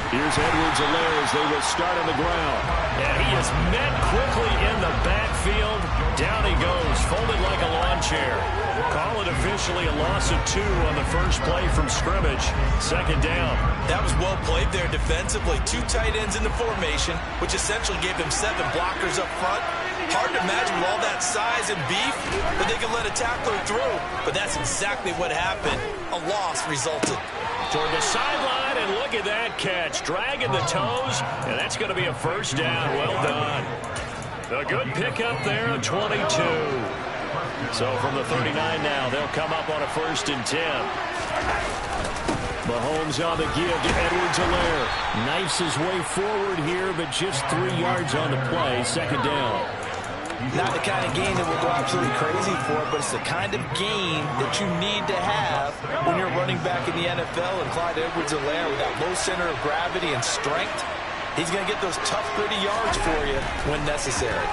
Here's Edwards-Helaire as they will start on the ground. And he is met quickly in the backfield. Down he goes, folded like a lawn chair. Call it officially a loss of 2 on the first play from scrimmage. Second down. That was well played there defensively. 2 tight ends in the formation, which essentially gave him 7 blockers up front. Hard to imagine with all that size and beef that they could let a tackler through. But that's exactly what happened. A loss resulted. Toward the sideline, and look at that catch. Dragging the toes, and that's going to be a first down. Well done. A good pickup there, 22. So from the 39 now, they'll come up on a 1st and 10. Mahomes on the give to Edwards-Helaire. Knifes his way forward here, but just 3 yards on the play. Second down. Not the kind of game that we'll go absolutely crazy for, but it's the kind of game that you need to have when you're running back in the NFL. And Clyde Edwards-Helaire, with that low center of gravity and strength, he's going to get those tough, gritty yards for you when necessary.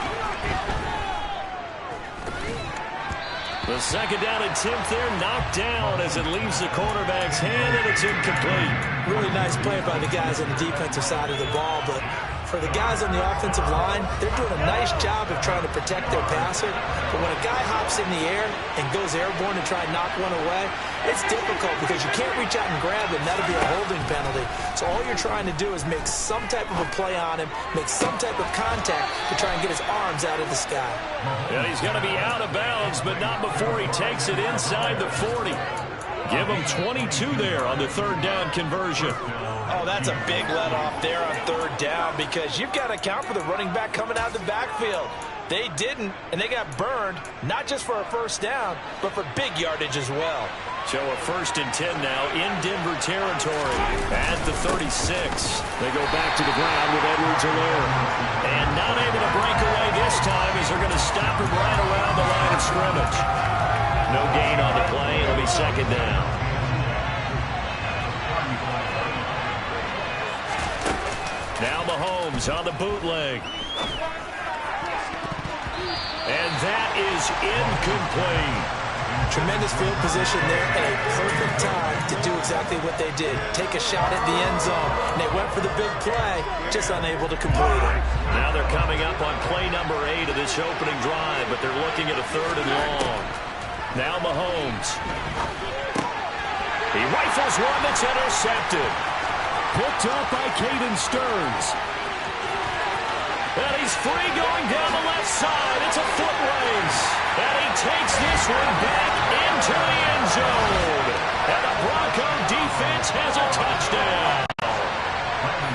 The second down attempt there knocked down as it leaves the quarterback's hand, and it's incomplete. Really nice play by the guys on the defensive side of the ball, but for the guys on the offensive line, they're doing a nice job of trying to protect their passer. But when a guy hops in the air and goes airborne and try and knock one away, it's difficult because you can't reach out and grab him. That'll be a holding penalty. So all you're trying to do is make some type of a play on him, make some type of contact to try and get his arms out of the sky. Yeah, he's going to be out of bounds, but not before he takes it inside the 40. Give him 22 there on the 3rd down conversion. Oh, that's a big let-off there on 3rd down because you've got to account for the running back coming out of the backfield. They didn't, and they got burned, not just for a 1st down, but for big yardage as well. So a 1st and 10 now in Denver territory at the 36. They go back to the ground with Edwards-Helaire. And not able to break away this time as they're going to stop him right around the line of scrimmage. No gain on the play. It'll be 2nd down. Now Mahomes on the bootleg. And that is incomplete. Tremendous field position there and a perfect time to do exactly what they did. Take a shot at the end zone. And they went for the big play, just unable to complete it. Now they're coming up on play number 8 of this opening drive, but they're looking at a 3rd and long. Now Mahomes. He rifles one that's intercepted. Picked up by Caden Stearns. And he's free going down the left side. It's a foot race. And he takes this one back into the end zone. And the Bronco defense has a touchdown.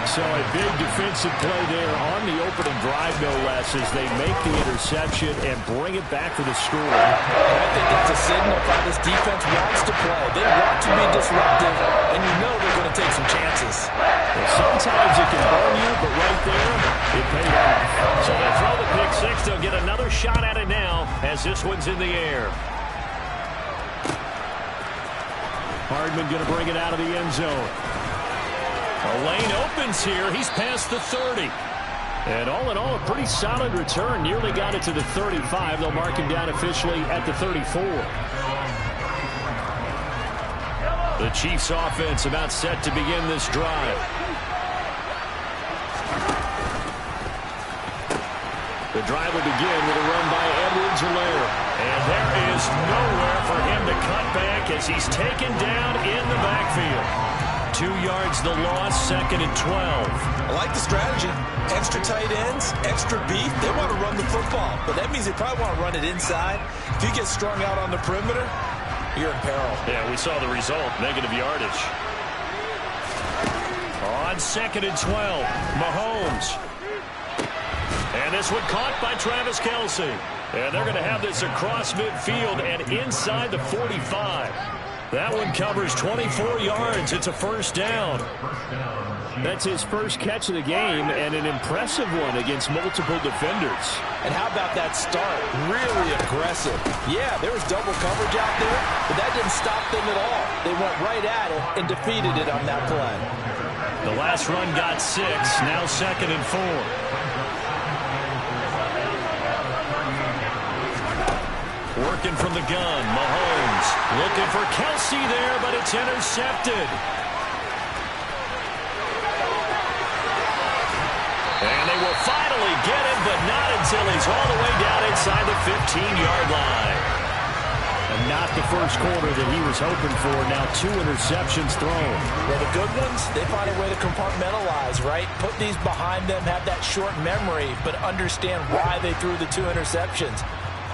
So a big defensive play there on the opening drive, no less, as they make the interception and bring it back for the score. I think that's a signal of how this defense wants to play. They want to be disruptive, and you know they're going to take some chances. Well, sometimes it can burn you, but right there, it paid off. So they throw the pick six. They'll get another shot at it now as this one's in the air. Hardman going to bring it out of the end zone. A lane opens here. He's past the 30. And all in all, a pretty solid return. Nearly got it to the 35. They'll mark him down officially at the 34. The Chiefs offense about set to begin this drive. The drive will begin with a run by Edwards-Helaire. And there is nowhere for him to cut back as he's taken down in the backfield. 2 yards the loss, 2nd and 12. I like the strategy. Extra tight ends, extra beef. They want to run the football, but that means they probably want to run it inside. If you get strung out on the perimeter, you're in peril. Yeah, we saw the result, negative yardage. On 2nd and 12, Mahomes. And this one caught by Travis Kelce. And they're going to have this across midfield and inside the 45. That one covers 24 yards. It's a first down. That's his first catch of the game, and an impressive one against multiple defenders. And how about that start? Really aggressive. Yeah, there was double coverage out there, but that didn't stop them at all. They went right at it and defeated it on that play. The last run got 6, now 2nd and 4. working from the gun. Mahomes looking for Kelsey there, but it's intercepted. And they will finally get him, but not until he's all the way down inside the 15-yard line. And not the first quarter that he was hoping for. Now 2 interceptions thrown. Well, the good ones, they find a way to compartmentalize, right? Put these behind them, have that short memory, but understand why they threw the 2 interceptions.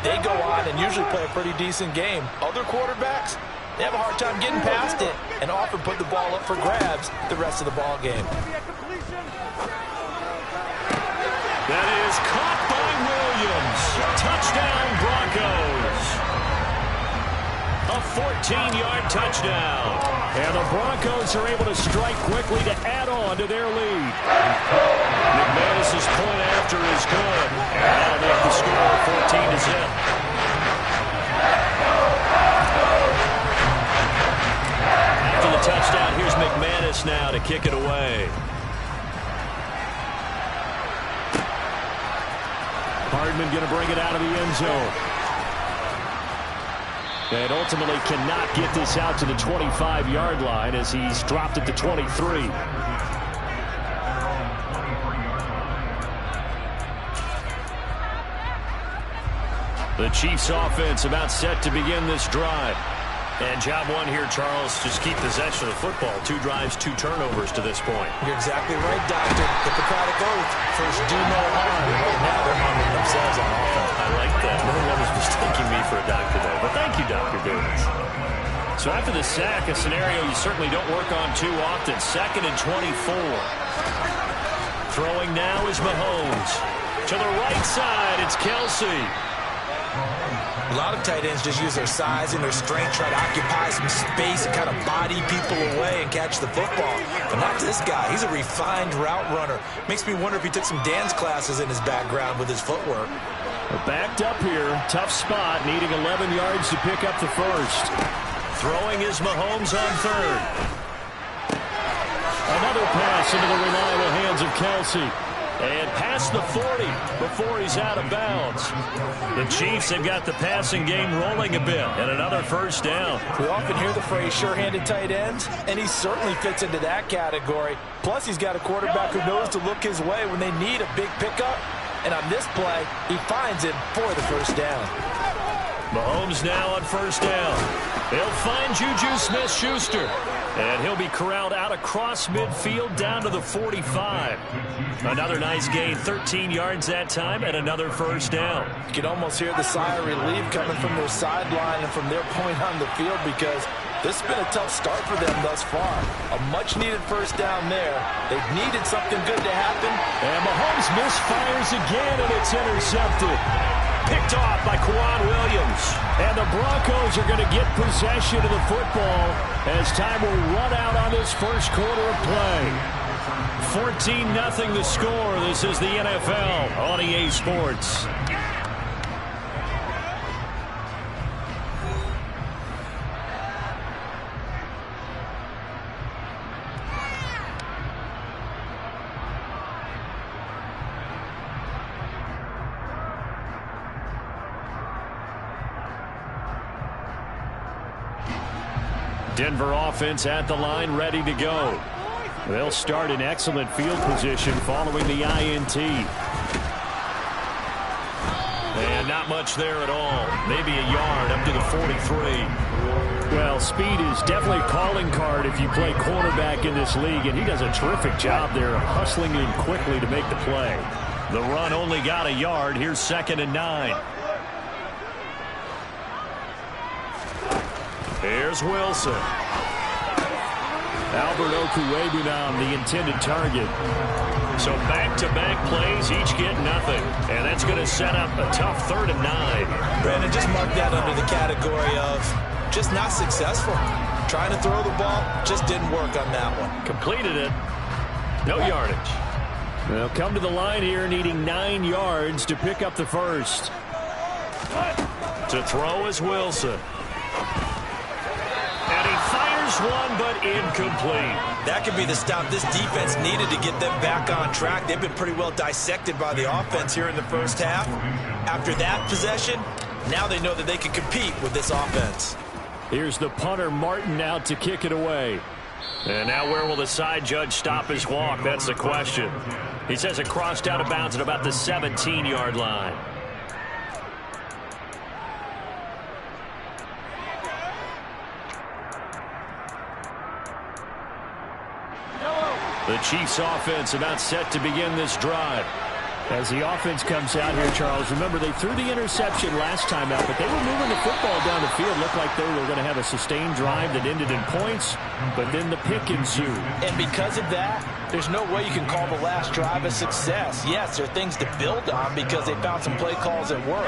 They go on and usually play a pretty decent game. Other quarterbacks, they have a hard time getting past it and often put the ball up for grabs the rest of the ball game. That is caught by Williams. Touchdown, Broncos. A 14-yard touchdown. And the Broncos are able to strike quickly to add on to their lead. McManus's point after is good. And that'll make the score 14-0. After the touchdown, here's McManus now to kick it away. Hardman going to bring it out of the end zone. And ultimately cannot get this out to the 25-yard line as he's dropped it to 23. The Chiefs offense about set to begin this drive. And job one here, Charles, just keep possession of the football. 2 drives, 2 turnovers to this point. You're exactly right, Doctor. Hippocratic oath. First, do no harm. Right now, they're harming themselves on offense. I like that. No one was mistaking me for a doctor there. But thank you, Dr. Davis. So after the sack, a scenario you certainly don't work on too often. 2nd and 24. Throwing now is Mahomes. To the right side, it's Kelsey. A lot of tight ends just use their size and their strength, try to occupy some space and kind of body people away and catch the football. But not this guy. He's a refined route runner. Makes me wonder if he took some dance classes in his background with his footwork. They're backed up here. Tough spot, needing 11 yards to pick up the first. Throwing is Mahomes on 3rd. Another pass into the reliable hands of Kelsey. And past the 40 before he's out of bounds. The Chiefs have got the passing game rolling a bit. And another first down. We often hear the phrase sure-handed tight ends, and he certainly fits into that category. Plus, he's got a quarterback who knows to look his way when they need a big pickup. And on this play, he finds it for the first down. Mahomes now on first down. He'll find Juju Smith-Schuster. And he'll be corralled out across midfield down to the 45. Another nice gain, 13 yards that time, and another first down. You can almost hear the sigh of relief coming from their sideline and from their point on the field because this has been a tough start for them thus far. A much-needed first down there. They've needed something good to happen. And Mahomes misfires again, and it's intercepted. Picked off by Quan Williams. And the Broncos are going to get possession of the football as time will run out on this first quarter of play. 14-0 the score. This is the NFL on EA Sports. Denver offense at the line, ready to go. They'll start in excellent field position following the INT. And not much there at all. Maybe a yard up to the 43. Well, speed is definitely a calling card if you play quarterback in this league, and he does a terrific job there of hustling in quickly to make the play. The run only got a yard. Here's 2nd and 9. Here's Wilson. Albert Okuegbunam, the intended target. So back-to-back plays, each get nothing. And that's going to set up a tough 3rd and 9. Brandon, just mark that under the category of just not successful. Trying to throw the ball, just didn't work on that one. Completed it. No yardage. They'll come to the line here needing 9 yards to pick up the first. To throw is Wilson. And he fires one, but incomplete. That could be the stop this defense needed to get them back on track. They've been pretty well dissected by the offense here in the first half. After that possession, Now they know that they can compete with this offense. Here's the punter, Martin, out to kick it away. And now where will the side judge stop his walk? That's the question. He says it crossed out of bounds at about the 17-yard line. The Chiefs offense about set to begin this drive. As the offense comes out here, Charles, remember they threw the interception last time out, but they were moving the football down the field. Looked like they were going to have a sustained drive that ended in points, but then the pick ensued. And because of that, there's no way you can call the last drive a success. Yes, there are things to build on because they found some play calls that work.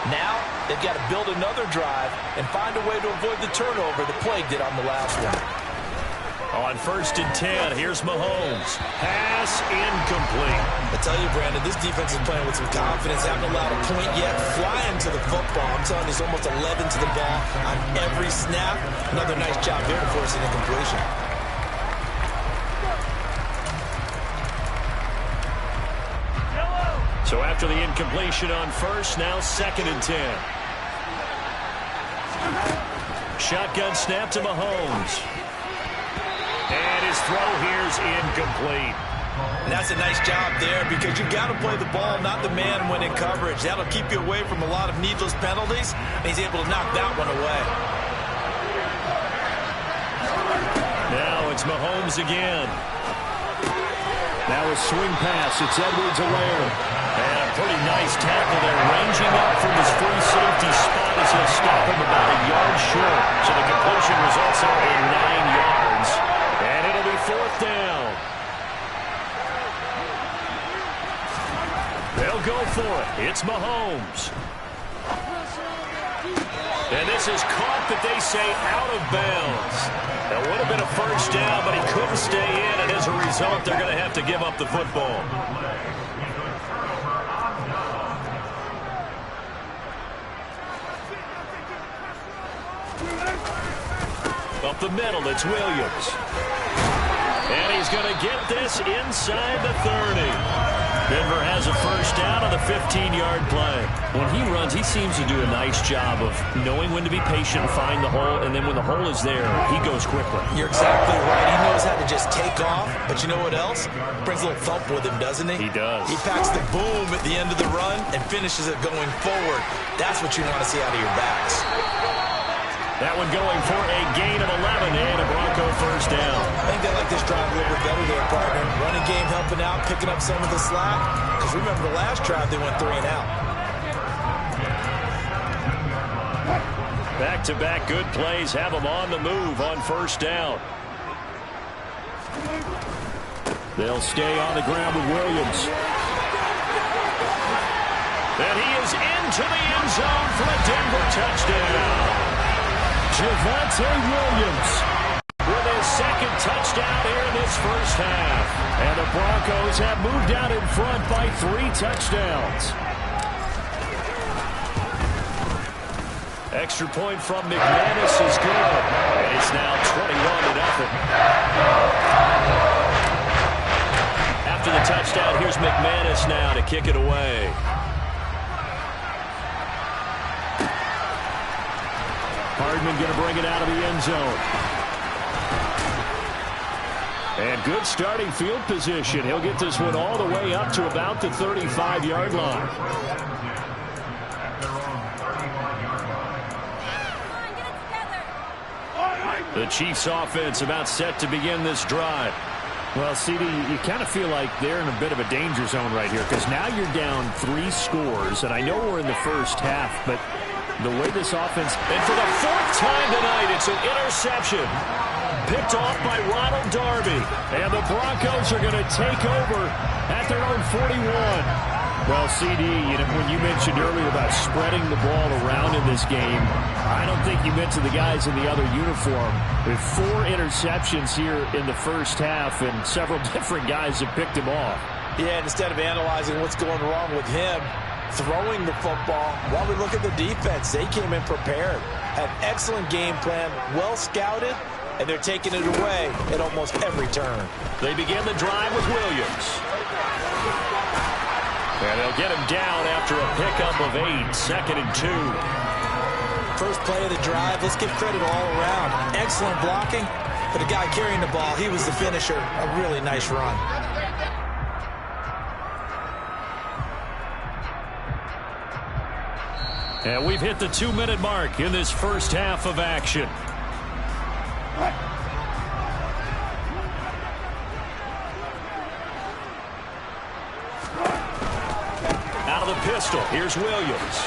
Now, they've got to build another drive and find a way to avoid the turnover the play did on the last one. On 1st and 10, here's Mahomes. Pass incomplete. I tell you, Brandon, this defense is playing with some confidence. Haven't allowed a point yet. Flying to the football. I'm telling you, it's almost 11 to the ball on every snap. Another nice job there to force an incompletion. So after the incompletion on 1st, now 2nd and 10. Shotgun snap to Mahomes. And his throw here's incomplete. And that's a nice job there because you got to play the ball, not the man when in coverage. That'll keep you away from a lot of needless penalties, and he's able to knock that one away. Now it's Mahomes again. Now a swing pass. It's Edwards-Helaire. And a pretty nice tackle there, ranging up from his free safety spot as he'll stop him about a yard short. So the completion results in 9 yards. And it'll be 4th down. They'll go for it. It's Mahomes. And this is caught, but they say out of bounds. That would have been a 1st down, but he couldn't stay in, and as a result, they're going to have to give up the football. Up the middle, it's Williams. And he's going to get this inside the 30. Denver has a 1st down on the 15-yard play. When he runs, he seems to do a nice job of knowing when to be patient, find the hole, and then when the hole is there, he goes quickly. You're exactly right. He knows how to just take off, but you know what else? Brings a little thump with him, doesn't he? He does. He packs the boom at the end of the run and finishes it going forward. That's what you want to see out of your backs. That one going for a gain of 11 and a Bronco 1st down. I think they like this drive a little bit better there, partner. Running game helping out, picking up some of the slack. Because remember the last drive, they went 3 and out. Back-to-back good plays have them on the move on 1st down. They'll stay on the ground with Williams. And he is into the end zone for a Denver touchdown. Javonte Williams with his 2nd touchdown here in this 1st half. And the Broncos have moved out in front by 3 touchdowns. Extra point from McManus is good. And it's now 21-0. After the touchdown, here's McManus now to kick it away. Hardman going to bring it out of the end zone. And good starting field position. He'll get this one all the way up to about the 35-yard line. The Chiefs offense about set to begin this drive. Well, CD, you kind of feel like they're in a bit of a danger zone right here because now you're down 3 scores, and I know we're in the 1st half, but the way this offense... And for the 4th time tonight, it's an interception. Picked off by Ronald Darby. And the Broncos are going to take over at their own 41. Well, CD, when you mentioned earlier about spreading the ball around in this game, I don't think you meant to the guys in the other uniform. With 4 interceptions here in the 1st half, and several different guys have picked him off. Yeah, instead of analyzing what's going wrong with him, throwing the football, while we look at the defense, they came in prepared. Had excellent game plan, well scouted, and they're taking it away at almost every turn. They begin the drive with Williams. And they'll get him down after a pickup of 8, 2nd and 2. First play of the drive, let's give credit all around. Excellent blocking, but the guy carrying the ball, he was the finisher. A really nice run. And we've hit the 2-minute mark in this first half of action. Out of the pistol, here's Williams.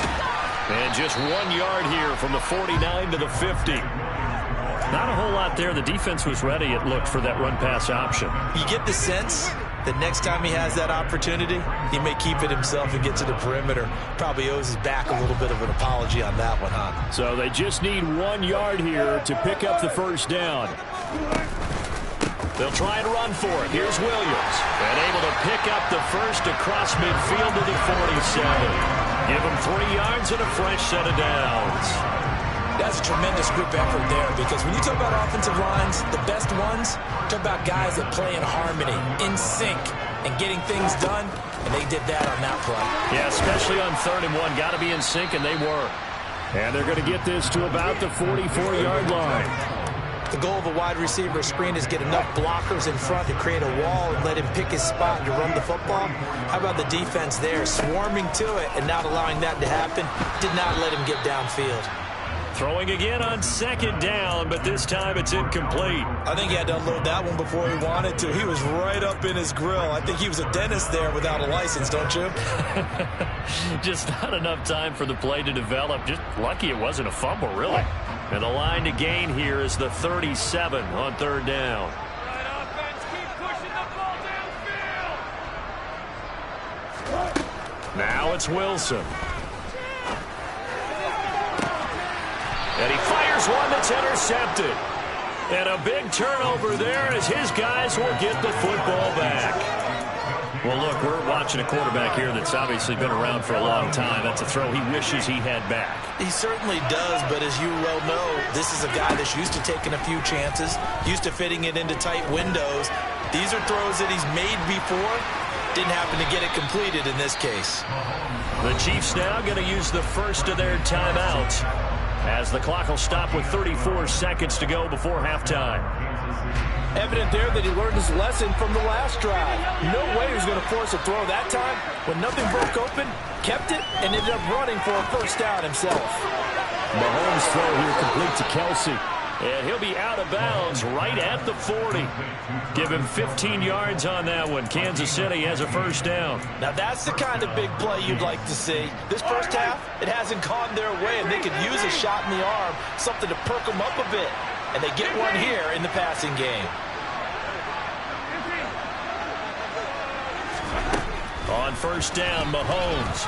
And just 1 yard here from the 49 to the 50. Not a whole lot there. The defense was ready, it looked, for that run-pass option. You get the sense that next time he has that opportunity, he may keep it himself and get to the perimeter. Probably owes his back a little bit of an apology on that one, huh? So they just need 1 yard here to pick up the first down. They'll try and run for it. Here's Williams. And able to pick up the first across midfield to the 47. Give him 3 yards and a fresh set of downs. That's a tremendous group effort there, because when you talk about offensive lines, the best ones, talk about guys that play in harmony, in sync, and getting things done, and they did that on that play. Yeah, especially on 3rd and 1. Got to be in sync, and they were. And they're going to get this to about the 44-yard line. The goal of a wide receiver screen is get enough blockers in front to create a wall and let him pick his spot to run the football. How about the defense there, swarming to it and not allowing that to happen? Did not let him get downfield. Throwing again on 2nd down, but this time it's incomplete. I think he had to unload that one before he wanted to. He was right up in his grill. I think he was a dentist there without a license, don't you? Just not enough time for the play to develop. Just lucky it wasn't a fumble, really. And the line to gain here is the 37 on 3rd down. Now it's Wilson. And he fires one that's intercepted. And a big turnover there as his guys will get the football back. Well, look, we're watching a quarterback here that's obviously been around for a long time. That's a throw he wishes he had back. He certainly does, but as you well know, this is a guy that's used to taking a few chances, used to fitting it into tight windows. These are throws that he's made before. Didn't happen to get it completed in this case. The Chiefs now going to use the first of their timeouts, as the clock will stop with 34 seconds to go before halftime. Evident there that he learned his lesson from the last drive. No way he was going to force a throw that time. When nothing broke open, kept it, and ended up running for a first down himself. Mahomes' throw here complete to Kelsey. And he'll be out of bounds right at the 40. Give him 15 yards on that one. Kansas City has a first down. Now that's the kind of big play you'd like to see. This first half, it hasn't gone their way, and they could use a shot in the arm, something to perk them up a bit. And they get one here in the passing game. On first down, Mahomes.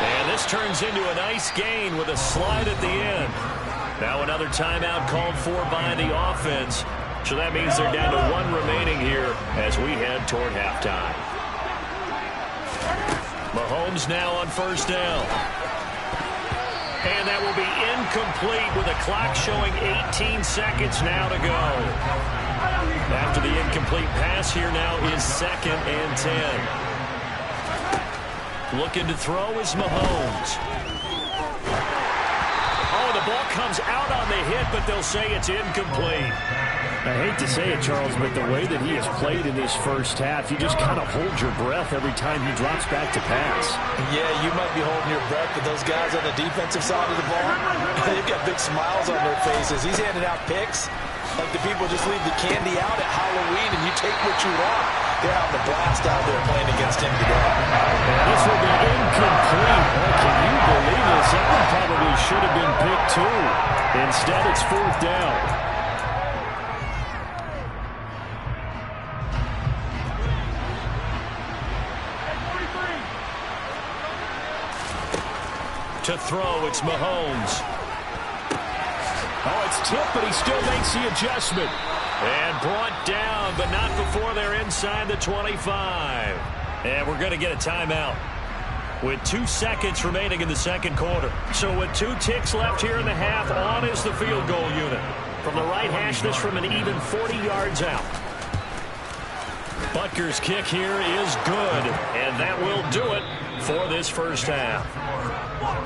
And this turns into a nice gain with a slide at the end. Now another timeout called for by the offense. So that means they're down to 1 remaining here as we head toward halftime. Mahomes now on first down. And that will be incomplete with a clock showing 18 seconds now to go. After the incomplete pass, here now is 2nd and 10. Looking to throw is Mahomes. Oh, the ball comes out on the hit, but they'll say it's incomplete. I hate to say it, Charles, but the way that he has played in this first half, you just kind of hold your breath every time he drops back to pass. Yeah, you might be holding your breath, but those guys on the defensive side of the ball, they've got big smiles on their faces. He's handing out picks like the people just leave the candy out at Halloween and you take what you want. They're having a blast out there playing against him today. This will be incomplete. Oh, can you believe this? That one probably should have been picked too. Instead, it's 4th down. To throw, it's Mahomes. Oh, it's tipped, but he still makes the adjustment. And brought down, but not before they're inside the 25. And we're going to get a timeout with 2 seconds remaining in the second quarter. So with 2 ticks left here in the half, on is the field goal unit. From the right hash, this from an even 40 yards out. Butker's kick here is good, and that will do it for this first half.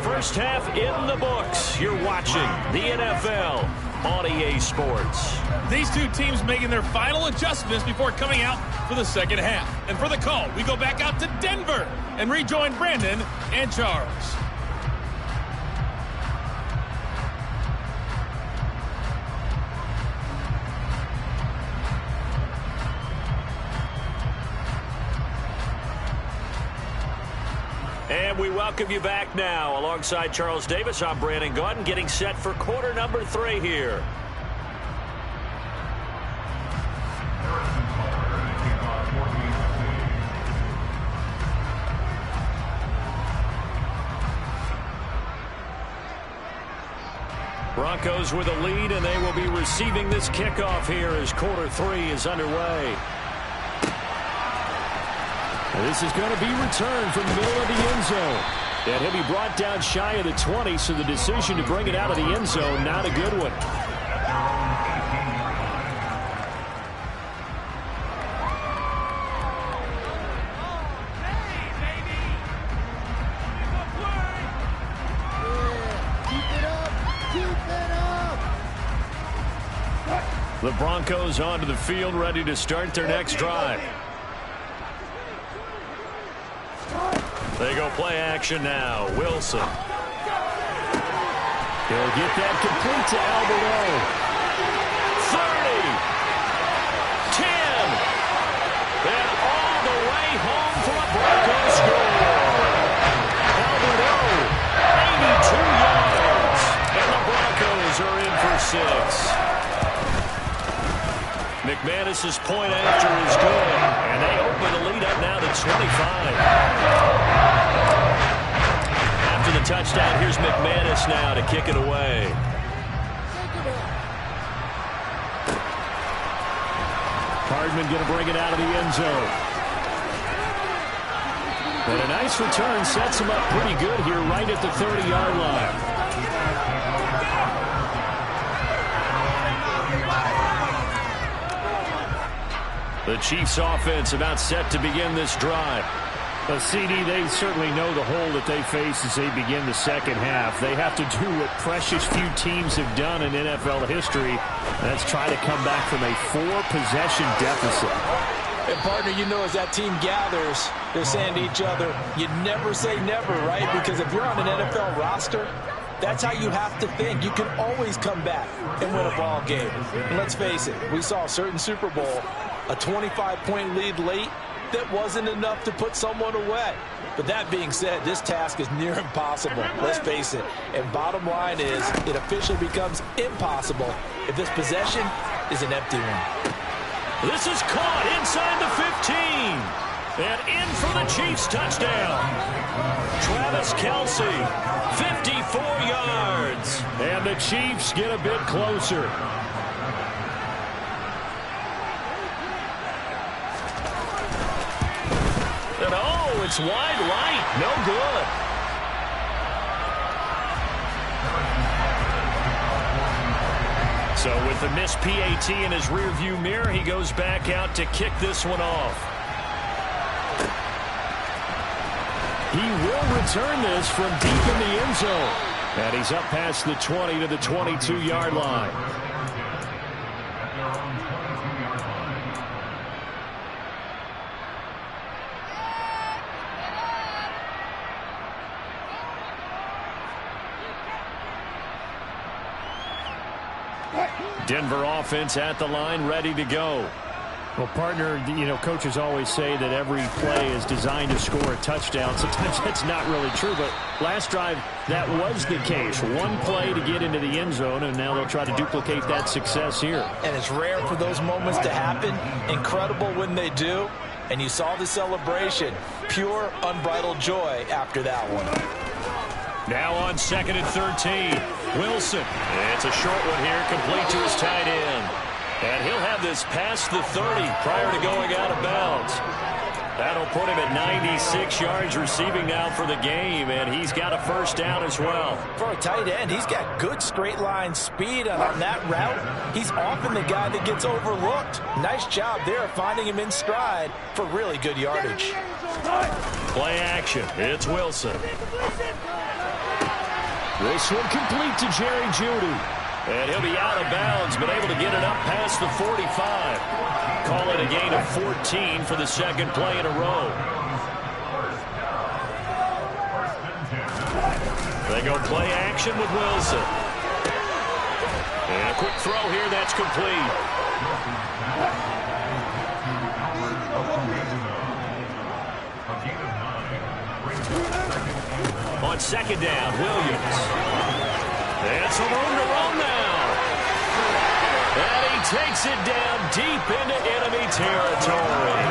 First half in the books. You're watching the NFL on EA Sports. These two teams making their final adjustments before coming out for the second half. And for the call, we go back out to Denver and rejoin Brandon and Charles. And we welcome you back now. Alongside Charles Davis, I'm Brandon Gaudin, getting set for quarter number 3 here. Broncos with a lead, and they will be receiving this kickoff here as quarter 3 is underway. This is going to be returned from the middle of the end zone. And he'll be brought down shy of the 20, so the decision to bring it out of the end zone, not a good one. The Broncos onto the field, ready to start their next drive. They go play action now. Wilson. He'll get that complete to Alberto. 30. 10. And all the way home for a Broncos score. Alberto, 82 yards. And the Broncos are in for 6. McManus's point after is good, and they open the lead up now to 25. After the touchdown, here's McManus now to kick it away. Hardman going to bring it out of the end zone. But a nice return sets him up pretty good here right at the 30-yard line. The Chiefs offense about set to begin this drive. CD, they certainly know the hole that they face as they begin the second half. They have to do what precious few teams have done in NFL history. That's try to come back from a 4-possession deficit. And, partner, you know, as that team gathers, they're saying to each other, you never say never, right? Because if you're on an NFL roster, that's how you have to think. You can always come back and win a ball game. And let's face it, we saw a certain Super Bowl, a 25-point lead late, that wasn't enough to put someone away. But that being said, this task is near impossible. Let's face it. And bottom line is, it officially becomes impossible if this possession is an empty one. This is caught inside the 15. And in for the Chiefs touchdown. Travis Kelce, 54 yards. And the Chiefs get a bit closer. And oh, it's wide right. No good. So with the missed PAT in his rearview mirror, he goes back out to kick this one off. He will return this from deep in the end zone. And he's up past the 20 to the 22-yard line. Denver offense at the line, ready to go. Well, partner, you know, coaches always say that every play is designed to score a touchdown. Sometimes that's not really true, but last drive, that was the case. One play to get into the end zone, and now they'll try to duplicate that success here. And it's rare for those moments to happen. Incredible when they do. And you saw the celebration. Pure, unbridled joy after that one. Now on 2nd and 13. Wilson. It's a short one here, complete to his tight end. And he'll have this past the 30 prior to going out of bounds. That'll put him at 96 yards receiving now for the game, and he's got a first down as well. For a tight end, he's got good straight line speed, and on that route, he's often the guy that gets overlooked. Nice job there finding him in stride for really good yardage. Play action. It's Wilson. This one complete to Jerry Jeudy. And he'll be out of bounds, but able to get it up past the 45. Call it a gain of 14 for the second play in a row. They go play action with Wilson. And a quick throw here that's complete. On second down, Williams. And some room to run now. And he takes it down deep into enemy territory.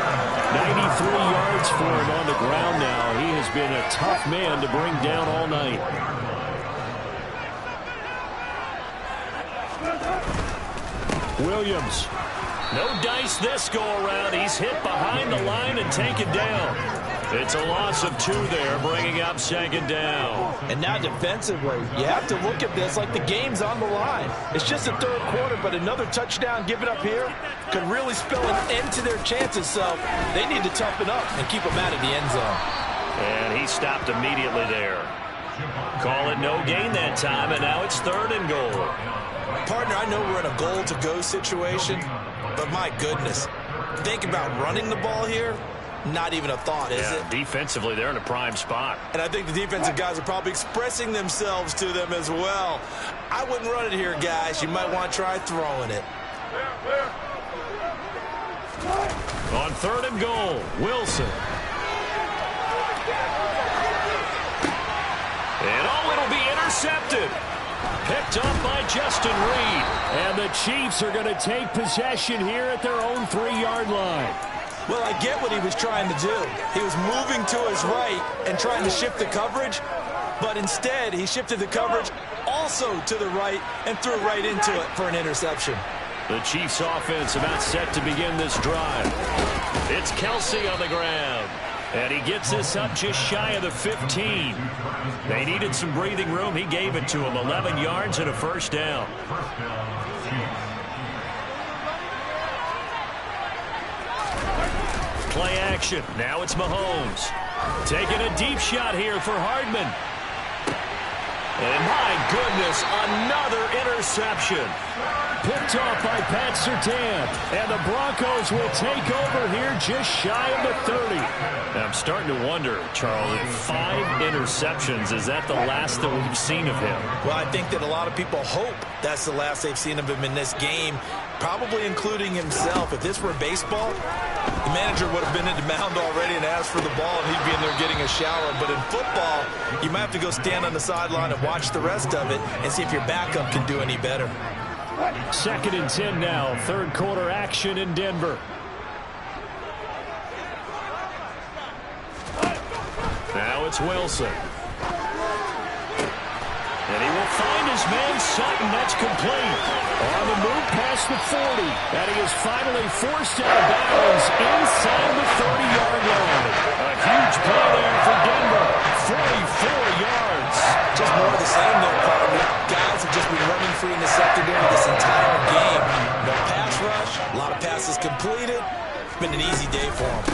93 yards for him on the ground now. He has been a tough man to bring down all night. Williams. No dice this go-around. He's hit behind the line and taken down. It's a loss of 2 there, bringing up second down. And now defensively, you have to look at this like the game's on the line. It's just the third quarter, but another touchdown given up here could really spell an end to their chances. So they need to toughen up and keep them out of the end zone. And he stopped immediately there. Call it no gain that time, and now it's 3rd and goal. Partner, I know we're in a goal-to-go situation, but my goodness, think about running the ball here. Not even a thought, is it? Defensively, they're in a prime spot. And I think the defensive guys are probably expressing themselves to them as well. I wouldn't run it here, guys. You might want to try throwing it. On 3rd and goal, Wilson. And it'll be intercepted. Picked up by Justin Reed. And the Chiefs are going to take possession here at their own 3-yard line. Well, I get what he was trying to do. He was moving to his right and trying to shift the coverage, but instead he shifted the coverage also to the right and threw right into it for an interception. The Chiefs offense about set to begin this drive. It's Kelsey on the ground. And he gets this up just shy of the 15. They needed some breathing room. He gave it to him. 11 yards and a first down. Play action. Now it's Mahomes. Taking a deep shot here for Hardman. And my goodness, another interception. Picked off by Pat Surtain. And the Broncos will take over here just shy of the 30. I'm starting to wonder, Charlie, 5 interceptions. Is that the last that we've seen of him? Well, I think that a lot of people hope that's the last they've seen of him in this game, probably including himself. If this were baseball, the manager would have been in the mound already and asked for the ball, and he'd be in there getting a shower. But in football, you might have to go stand on the sideline and watch the rest of it and see if your backup can do any better. 2nd and 10 now. 3rd quarter action in Denver. Now it's Wilson. And he will find his man Sutton. That's complete. On the move past the 40. And he is finally forced out of bounds inside the 30-yard line. A huge play there for Denver. 44 yards. Just more of the same there, partner. Guys have just been running free in the secondary this entire game. No pass rush. A lot of passes completed. It's been an easy day for them.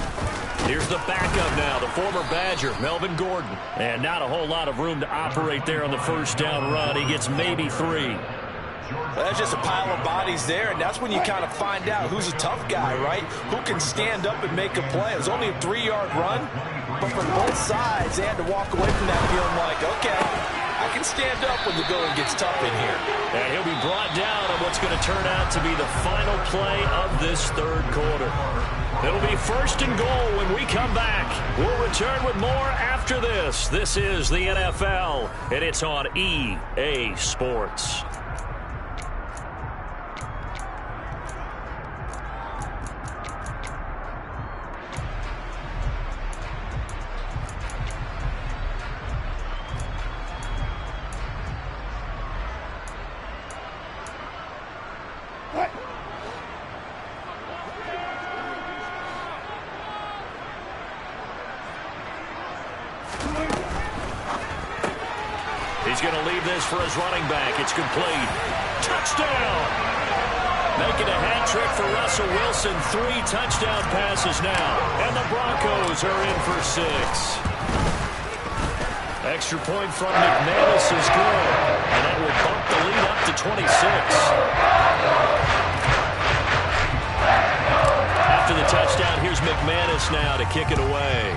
Here's the backup now, the former Badger, Melvin Gordon. And not a whole lot of room to operate there on the first down run. He gets maybe 3. Well, that's just a pile of bodies there, and that's when you kind of find out who's a tough guy, right? Who can stand up and make a play. It was only a 3-yard run, but from both sides, they had to walk away from that feeling like, okay, I can stand up when the going gets tough in here. And he'll be brought down on what's going to turn out to be the final play of this 3rd quarter. It'll be 1st and goal when we come back. We'll return with more after this. This is the NFL, and it's on EA Sports. He's going to leave this for his running back. It's complete. Touchdown! Making a hat trick for Russell Wilson. 3 touchdown passes now. And the Broncos are in for 6. Extra point from McManus is good. And that will bump the lead up to 26. After the touchdown, here's McManus now to kick it away.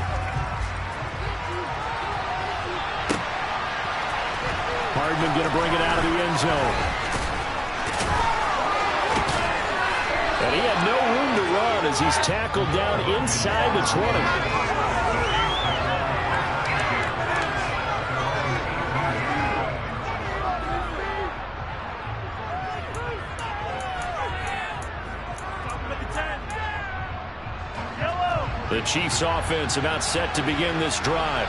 Hardman going to bring it out of the end zone. And he had no room to run as he's tackled down inside the 20. The Chiefs offense about set to begin this drive.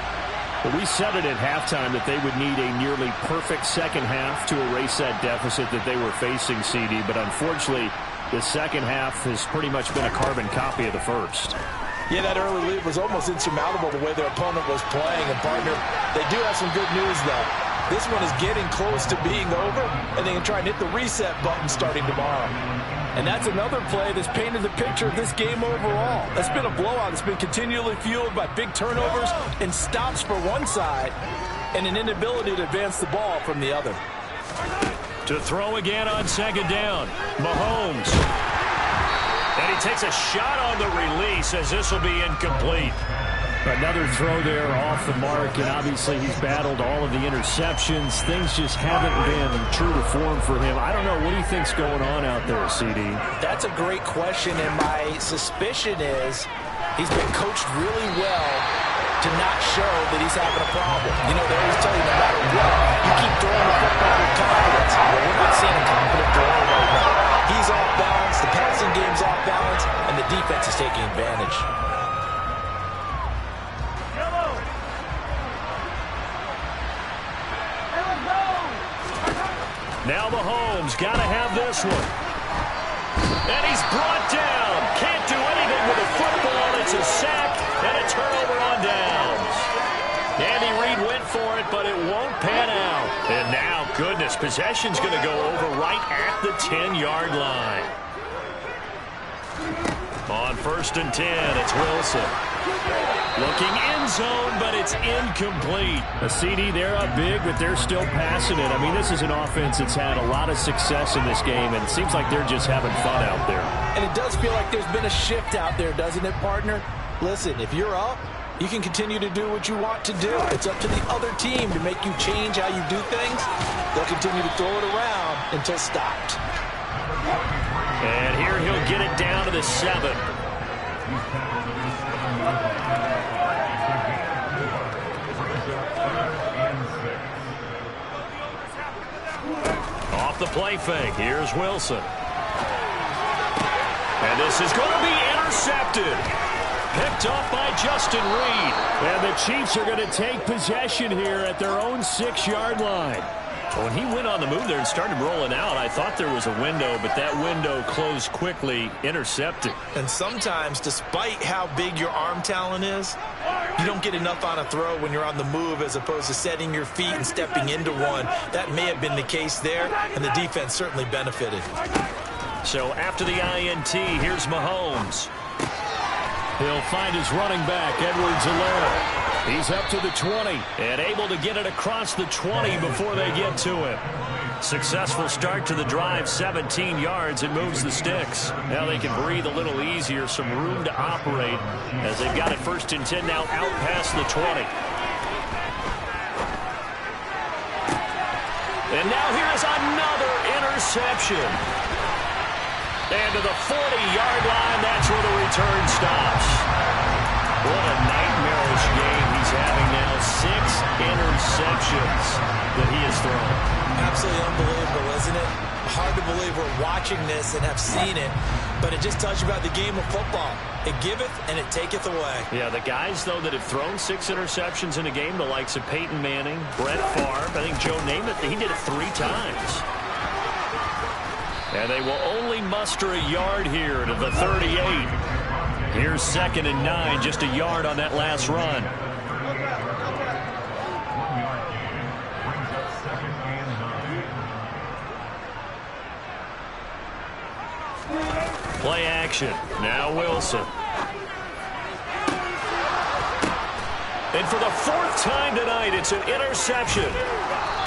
Well, we said it at halftime that they would need a nearly perfect second half to erase that deficit that they were facing, CD. But unfortunately, the second half has pretty much been a carbon copy of the first. Yeah, that early lead was almost insurmountable the way their opponent was playing. And, partner, they do have some good news, though. This one is getting close to being over, and they can try and hit the reset button starting tomorrow. And that's another play that's painted the picture of this game overall. That's been a blowout. It's been continually fueled by big turnovers and stops for one side and an inability to advance the ball from the other. To throw again on second down, Mahomes. And he takes a shot on the release as this will be incomplete. Another throw there off the mark, and obviously he's battled all of the interceptions. Things just haven't been true to form for him. I don't know. What do you think's going on out there, CD? That's a great question, and my suspicion is he's been coached really well to not show that he's having a problem. You know, they always tell you no matter what, you keep throwing the football with confidence. Well, we're not seeing a confident thrower right now. He's off balance, the passing game's off balance, and the defense is taking advantage. Now Mahomes got to have this one. And he's brought down. Can't do anything with the football. It's a sack and a turnover on downs. Andy Reid went for it, but it won't pan out. And now, goodness, possession's going to go over right at the 10-yard line. On 1st and 10, it's Wilson. Looking end zone, but it's incomplete. A CD, they're up big, but they're still passing it. I mean, this is an offense that's had a lot of success in this game, and it seems like they're just having fun out there. And it does feel like there's been a shift out there, doesn't it, partner? Listen, if you're up, you can continue to do what you want to do. It's up to the other team to make you change how you do things. They'll continue to throw it around until stopped. And here he'll get it down to the 7. Off the play fake, here's Wilson. And this is going to be intercepted. Picked off by Justin Reid. And the Chiefs are going to take possession here at their own 6-yard line. When he went on the move there and started rolling out, I thought there was a window, but that window closed quickly, intercepted. And sometimes, despite how big your arm talent is, you don't get enough on a throw when you're on the move as opposed to setting your feet and stepping into one. That may have been the case there, and the defense certainly benefited. So after the INT, here's Mahomes. He'll find his running back, Edwards-Helaire. He's up to the 20. And able to get it across the 20 before they get to it. Successful start to the drive, 17 yards, and moves the sticks. Now they can breathe a little easier, some room to operate as they've got it 1st and 10 now out past the 20. And now here's another interception. And to the 40-yard line, that's where the return stops. What a nightmarish game he's having now. 6 interceptions that he has thrown. Absolutely unbelievable, isn't it? Hard to believe we're watching this and have seen it, but it just tells you about the game of football. It giveth and it taketh away. Yeah, the guys, though, that have thrown 6 interceptions in a game, the likes of Peyton Manning, Brett Favre, I think Joe Namath, he did it 3 times. And they will only muster a yard here to the 38. Here's 2nd and 9, just a yard on that last run. Play action. Now Wilson. And for the fourth time tonight, it's an interception.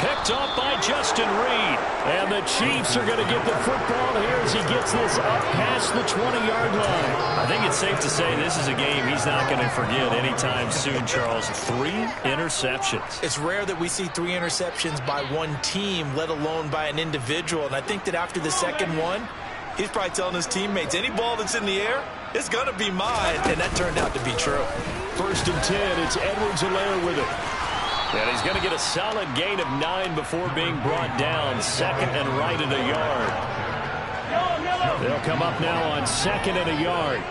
Picked up by Justin Reed. And the Chiefs are going to get the football here as he gets this up past the 20-yard line. I think it's safe to say this is a game he's not going to forget anytime soon, Charles. 3 interceptions. It's rare that we see 3 interceptions by one team, let alone by an individual. And I think that after the second one, he's probably telling his teammates, any ball that's in the air, it's going to be mine. And that turned out to be true. 1st and 10, it's Edwards-Helaire with it. And he's going to get a solid gain of 9 before being brought down. 2nd and right at a yard. They'll come up now on 2nd and a yard.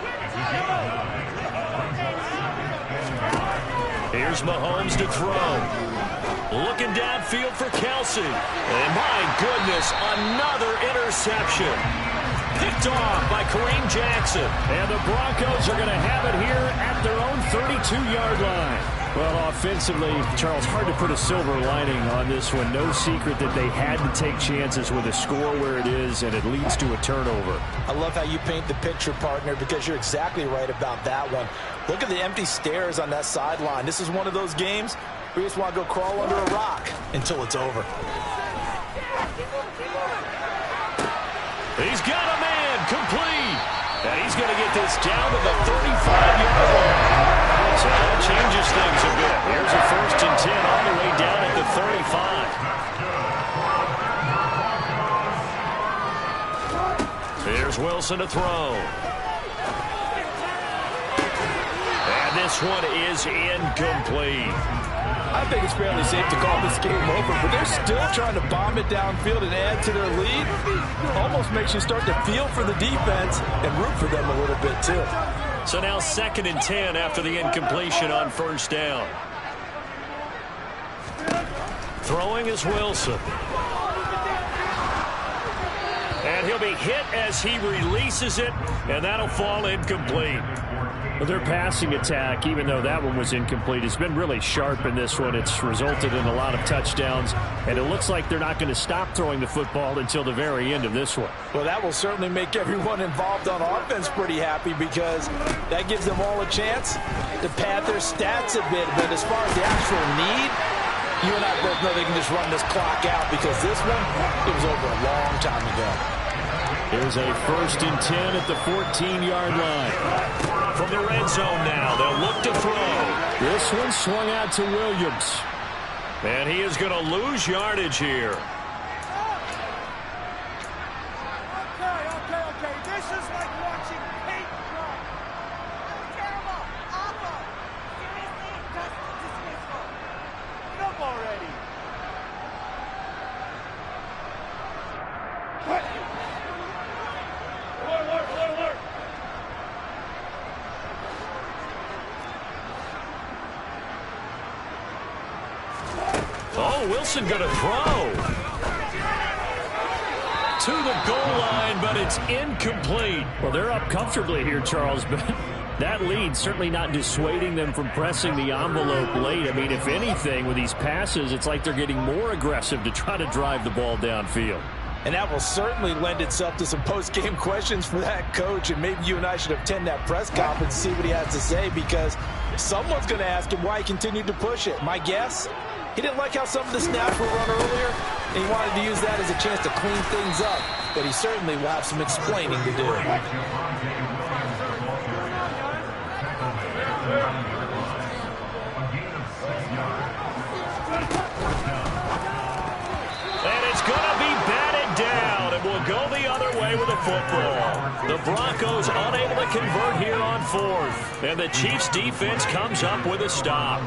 Here's Mahomes to throw. Looking downfield for Kelsey. And my goodness, another interception. Picked off by Kareem Jackson. And the Broncos are going to have it here at their own 32-yard line. Well, offensively, Charles, hard to put a silver lining on this one. No secret that they had to take chances with a score where it is, and it leads to a turnover. I love how you paint the picture, partner, because you're exactly right about that one. Look at the empty stares on that sideline. This is one of those games where you just want to go crawl under a rock until it's over. He's got a man complete. And he's going to get this down to the 35-yard line. So that changes things a bit. Here's a 1st and 10 all the way down at the 35. Here's Wilson to throw. And this one is incomplete. I think it's fairly safe to call this game over, but they're still trying to bomb it downfield and add to their lead. Almost makes you start to feel for the defense and root for them a little bit, too. So now 2nd and 10 after the incompletion on 1st down. Throwing is Wilson. And he'll be hit as he releases it, and that'll fall incomplete. Well, their passing attack, even though that one was incomplete, has been really sharp in this one. It's resulted in a lot of touchdowns, and it looks like they're not going to stop throwing the football until the very end of this one. Well, that will certainly make everyone involved on offense pretty happy because that gives them all a chance to pad their stats a bit. But as far as the actual need, you and I both know they can just run this clock out because this one, it was over a long time ago. Here's a 1st and 10 at the 14-yard line. From the red zone now, they'll look to throw. This one swung out to Williams. And he is going to lose yardage here. Okay. This is like watching paint dry. Terrible. Awful. Seriously, just disgraceful. Get up already. What? Alert. Oh, Wilson going to throw. To the goal line, but it's incomplete. Well, they're up comfortably here, Charles, but that lead certainly not dissuading them from pressing the envelope late. I mean, if anything, with these passes, it's like they're getting more aggressive to try to drive the ball downfield. And that will certainly lend itself to some post-game questions for that coach. And maybe you and I should attend that press conference and see what he has to say because someone's going to ask him why he continued to push it. My guess, he didn't like how some of the snaps were run earlier, and he wanted to use that as a chance to clean things up. But he certainly will have some explaining to do. And it's going to be batted down, and we'll go the other way with the football. The Broncos unable to convert here on 4th, and the Chiefs defense comes up with a stop.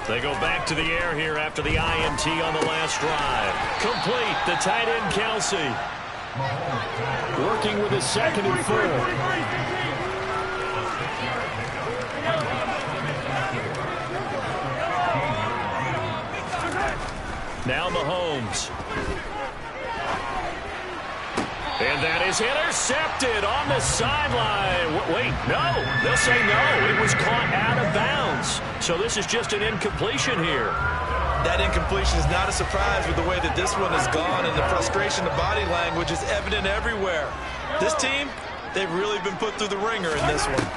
They go back to the air here after the INT on the last drive. Complete, the tight end Kelsey. Working with a 2nd and 4. Now Mahomes. And that is intercepted on the sideline. Wait, no. They'll say no. It was caught out of bounds. So this is just an incompletion here. That incompletion is not a surprise with the way that this one has gone, and the frustration of body language is evident everywhere. This team, they've really been put through the ringer in this one.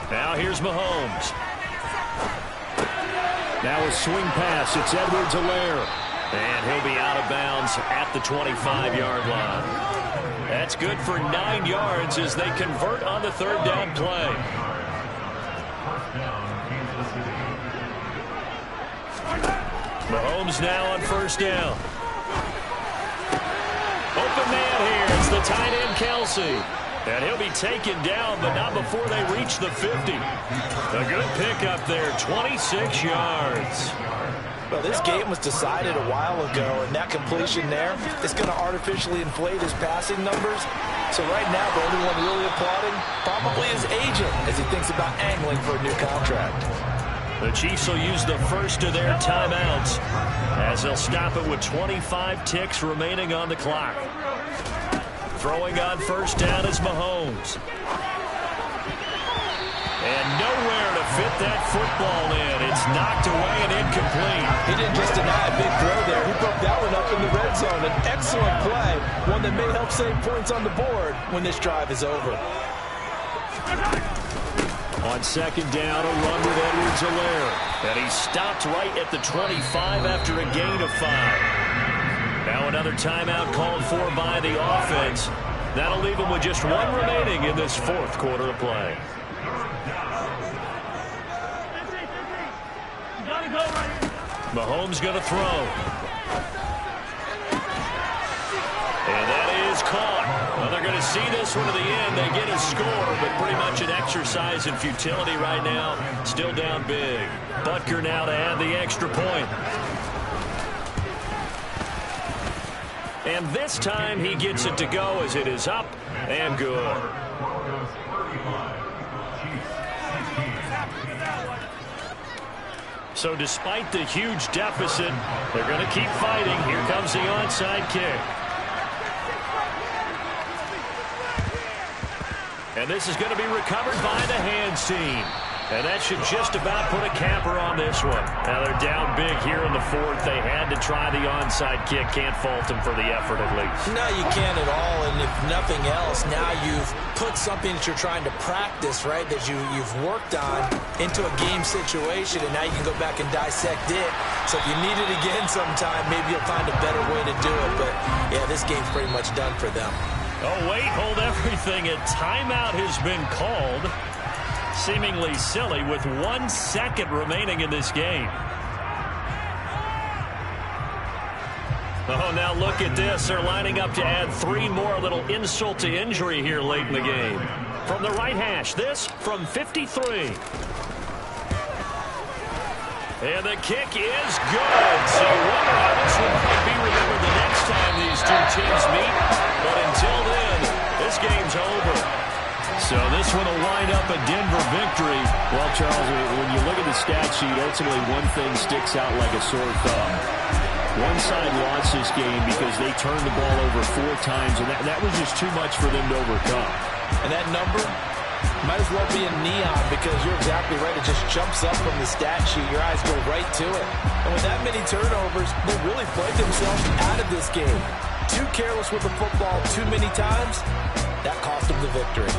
Now here's Mahomes. Now a swing pass. It's Edwards-Helaire. And he'll be out of bounds at the 25-yard line. That's good for 9 yards as they convert on the third down play. Mahomes now on first down. Open man here. It's the tight end, Kelsey. And he'll be taken down, but not before they reach the 50. A good pickup there, 26 yards. Well, this game was decided a while ago, and that completion there is going to artificially inflate his passing numbers. So right now, the only one really applauding probably his agent as he thinks about angling for a new contract. The Chiefs will use the first of their timeouts as they'll stop it with 25 ticks remaining on the clock. Throwing on first down is Mahomes. And nowhere to fit that football in. It's knocked away and incomplete. He didn't just deny a big throw there. He broke that one up in the red zone. An excellent play, one that may help save points on the board when this drive is over. On second down, a run with Edwards-Helaire. And he stopped right at the 25 after a gain of 5. Now another timeout called for by the offense. That'll leave them with just one remaining in this fourth quarter of play. Mahomes going to throw. And that is caught. Well, they're going to see this one to the end. They get a score, but pretty much an exercise in futility right now. Still down big. Butker now to add the extra point. And this time he gets it to go as it is up and good. So despite the huge deficit, they're going to keep fighting. Here comes the onside kick. And this is going to be recovered by the hands team. And that should just about put a capper on this one. Now they're down big here in the fourth. They had to try the onside kick. Can't fault them for the effort at least. No, you can't at all. And if nothing else, now you've put something that you're trying to practice, right, that you've worked on into a game situation. And now you can go back and dissect it. So if you need it again sometime, maybe you'll find a better way to do it. But, yeah, this game's pretty much done for them. Oh, wait, hold everything. A timeout has been called. Seemingly silly with 1 second remaining in this game. Oh, now look at this. They're lining up to add 3 more, a little insult to injury here late in the game. From the right hash, this from 53. And the kick is good. So you wonder how this one might be remembered the next time these two teams meet. But until then, this game's over. So this one will wind up a Denver victory. Well, Charles, when you look at the stat sheet, ultimately one thing sticks out like a sore thumb. One side lost this game because they turned the ball over 4 times, and that was just too much for them to overcome. And that number might as well be in neon because you're exactly right. It just jumps up from the stat sheet. Your eyes go right to it. And with that many turnovers, they really played themselves out of this game. Too careless with the football too many times. That cost them the victory.